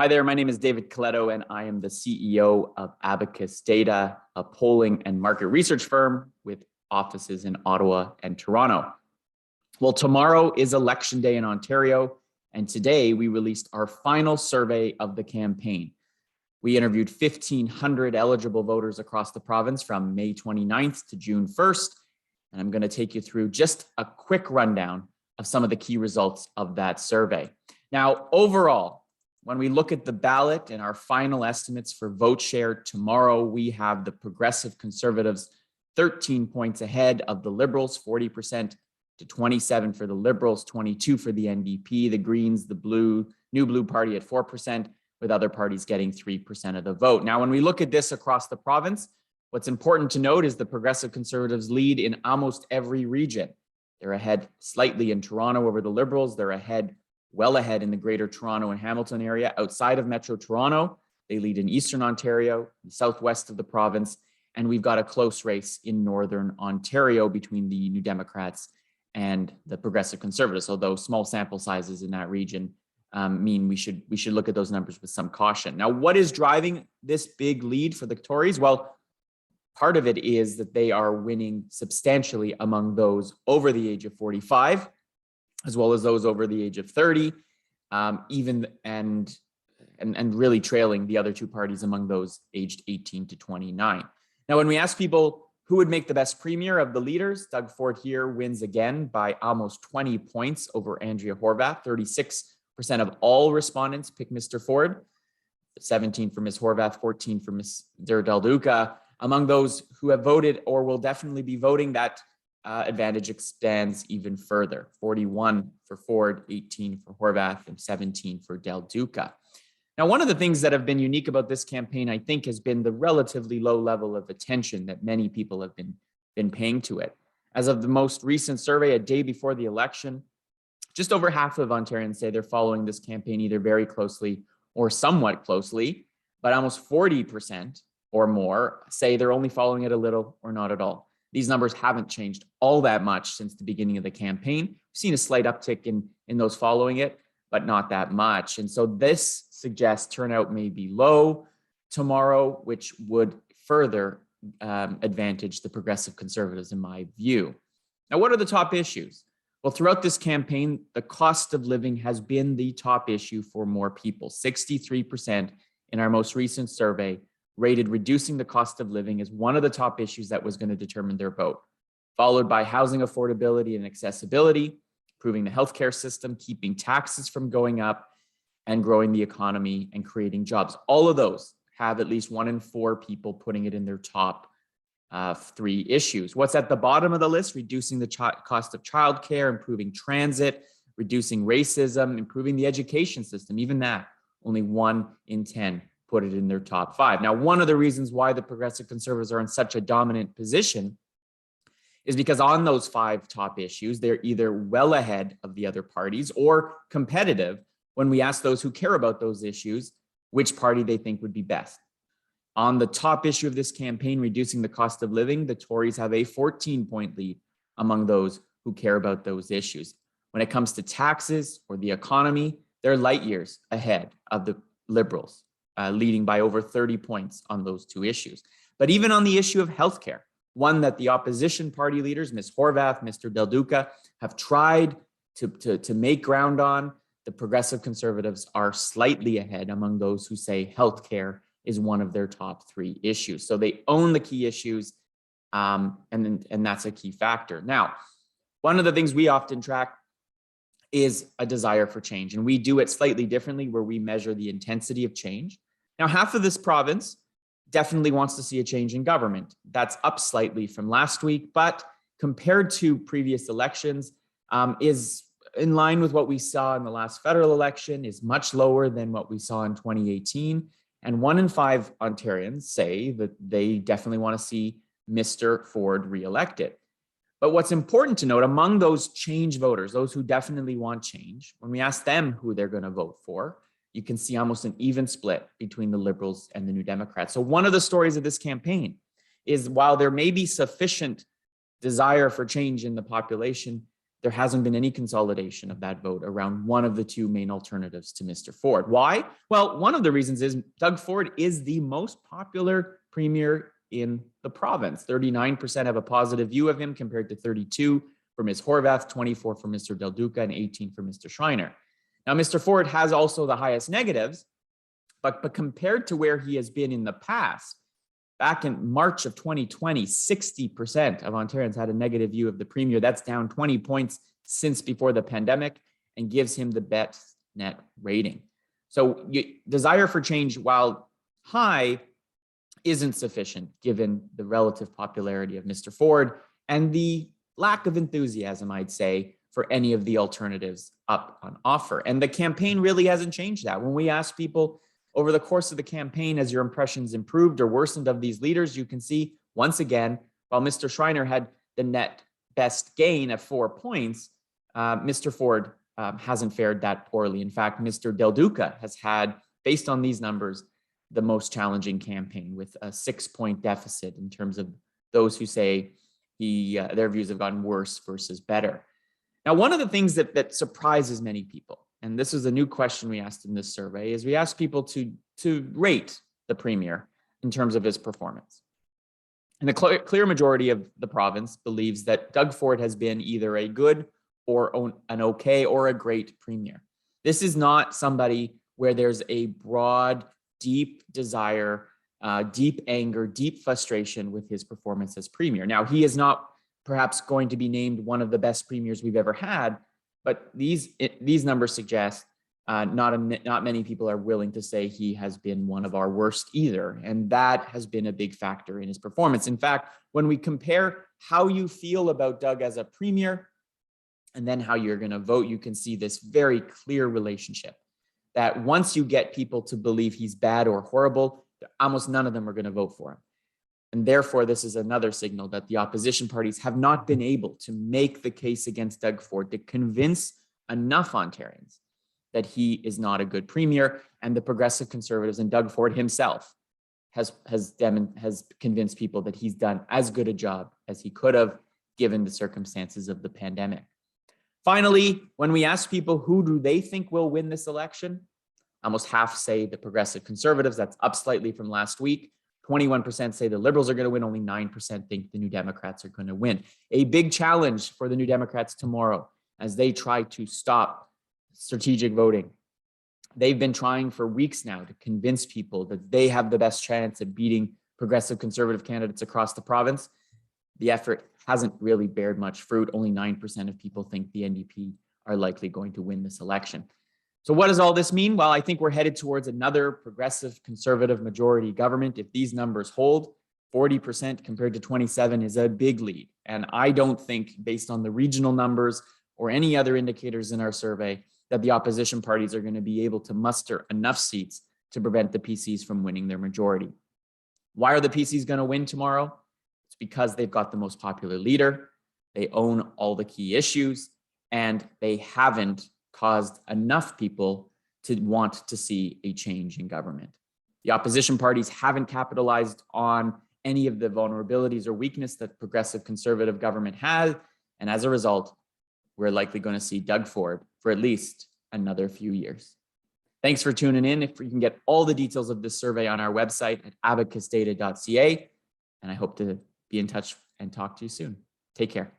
Hi there, my name is David Coletto, and I am the CEO of Abacus Data, a polling and market research firm with offices in Ottawa and Toronto. Well, tomorrow is election day in Ontario, and today we released our final survey of the campaign. We interviewed 1,500 eligible voters across the province from May 29th to June 1st, and I'm going to take you through just a quick rundown of some of the key results of that survey. Now, overall, when we look at the ballot and our final estimates for vote share tomorrow, we have the Progressive Conservatives 13 points ahead of the Liberals, 40% to 27 for the Liberals, 22 for the NDP, the Greens, the New Blue Party at 4%, with other parties getting 3% of the vote. Now, when we look at this across the province, what's important to note is the Progressive Conservatives lead in almost every region. They're ahead slightly in Toronto over the Liberals. They're well ahead in the Greater Toronto and Hamilton area. Outside of Metro Toronto, they lead in Eastern Ontario, the southwest of the province, and we've got a close race in Northern Ontario between the New Democrats and the Progressive Conservatives, although small sample sizes in that region mean we should look at those numbers with some caution. Now, what is driving this big lead for the Tories? Well, part of it is that they are winning substantially among those over the age of 45, as well as those over the age of 30, and really trailing the other two parties among those aged 18 to 29. Now, when we ask people who would make the best premier of the leaders, Doug Ford here wins again by almost 20 points over Andrea Horwath. 36% of all respondents pick Mr. Ford, 17 for Ms. Horwath, 14 for Mr. Del Duca. Among those who have voted or will definitely be voting, that advantage expands even further. 41 for Ford, 18 for Horwath, and 17 for Del Duca. Now, one of the things that have been unique about this campaign, I think, has been the relatively low level of attention that many people have been paying to it. As of the most recent survey, a day before the election, just over half of Ontarians say they're following this campaign either very closely or somewhat closely, but almost 40% or more say they're only following it a little or not at all. These numbers haven't changed all that much since the beginning of the campaign. We've seen a slight uptick in those following it, but not that much. And so this suggests turnout may be low tomorrow, which would further advantage the Progressive Conservatives in my view. Now, what are the top issues? Well, throughout this campaign, the cost of living has been the top issue for more people. 63% in our most recent survey rated reducing the cost of living as one of the top issues that was going to determine their vote, followed by housing affordability and accessibility, improving the healthcare system, keeping taxes from going up, and growing the economy and creating jobs. All of those have at least 1 in 4 people putting it in their top 3 issues. What's at the bottom of the list? Reducing the cost of childcare, improving transit, reducing racism, improving the education system. Even that, only 1 in 10 put it in their top 5. Now, one of the reasons why the Progressive Conservatives are in such a dominant position is because on those 5 top issues, they're either well ahead of the other parties or competitive when we ask those who care about those issues which party they think would be best. On the top issue of this campaign, reducing the cost of living, the Tories have a 14-point lead among those who care about those issues. When it comes to taxes or the economy, they're light years ahead of the Liberals, leading by over 30 points on those 2 issues. But even on the issue of healthcare, one that the opposition party leaders, Ms. Horwath, Mr. Del Duca, have tried to make ground on, the Progressive Conservatives are slightly ahead among those who say healthcare is one of their top 3 issues. So they own the key issues, and that's a key factor. Now, one of the things we often track is a desire for change, and we do it slightly differently where we measure the intensity of change. Now, half of this province definitely wants to see a change in government. That's up slightly from last week, but compared to previous elections, is in line with what we saw in the last federal election, is much lower than what we saw in 2018. And 1 in 5 Ontarians say that they definitely want to see Mr. Ford reelected. But what's important to note, among those change voters, those who definitely want change, when we ask them who they're going to vote for, you can see almost an even split between the Liberals and the New Democrats. So one of the stories of this campaign is while there may be sufficient desire for change in the population, there hasn't been any consolidation of that vote around one of the two main alternatives to Mr. Ford. Why? Well, one of the reasons is Doug Ford is the most popular premier in the province. 39% have a positive view of him compared to 32 for Ms. Horvath, 24 for Mr. Del Duca, and 18 for Mr. Schreiner. Now, Mr. Ford has also the highest negatives, but compared to where he has been in the past, back in March of 2020, 60% of Ontarians had a negative view of the premier. That's down 20 points since before the pandemic and gives him the best net rating. So desire for change, while high, isn't sufficient given the relative popularity of Mr. Ford and the lack of enthusiasm, I'd say, for any of the alternatives up on offer. And the campaign really hasn't changed that. When we ask people over the course of the campaign, has your impressions improved or worsened of these leaders, you can see once again, while Mr. Schreiner had the net best gain of 4 points, Mr. Ford hasn't fared that poorly. In fact, Mr. Del Duca has had, based on these numbers, the most challenging campaign with a 6-point deficit in terms of those who say their views have gotten worse versus better. Now, one of the things that surprises many people, and this is a new question we asked in this survey, is we asked people to rate the premier in terms of his performance. And the clear majority of the province believes that Doug Ford has been either a good or an okay or a great premier. This is not somebody where there's a broad, deep desire, deep anger, deep frustration with his performance as premier. Now, he is not perhaps going to be named one of the best premiers we've ever had, but these numbers suggest not many people are willing to say he has been one of our worst either. And that has been a big factor in his performance. In fact, when we compare how you feel about Doug as a premier and then how you're going to vote, you can see this very clear relationship that once you get people to believe he's bad or horrible, almost none of them are going to vote for him. And therefore, this is another signal that the opposition parties have not been able to make the case against Doug Ford to convince enough Ontarians that he is not a good premier. And the Progressive Conservatives and Doug Ford himself has convinced people that he's done as good a job as he could have given the circumstances of the pandemic. Finally, when we ask people who do they think will win this election, almost half say the Progressive Conservatives. That's up slightly from last week. 21% say the Liberals are going to win. Only 9% think the New Democrats are going to win. A big challenge for the New Democrats tomorrow as they try to stop strategic voting. They've been trying for weeks now to convince people that they have the best chance of beating Progressive Conservative candidates across the province. The effort hasn't really bared much fruit. Only 9% of people think the NDP are likely going to win this election. So what does all this mean? Well, I think we're headed towards another Progressive Conservative majority government. If these numbers hold, 40% compared to 27 is a big lead. And I don't think, based on the regional numbers or any other indicators in our survey, that the opposition parties are going to be able to muster enough seats to prevent the PCs from winning their majority. Why are the PCs going to win tomorrow? It's because they've got the most popular leader, they own all the key issues, and they haven't caused enough people to want to see a change in government. The opposition parties haven't capitalized on any of the vulnerabilities or weakness that Progressive Conservative government has, and as a result, we're likely going to see Doug Ford for at least another few years. Thanks for tuning in. If you can get all the details of this survey on our website at abacusdata.ca, and I hope to be in touch and talk to you soon. Take care.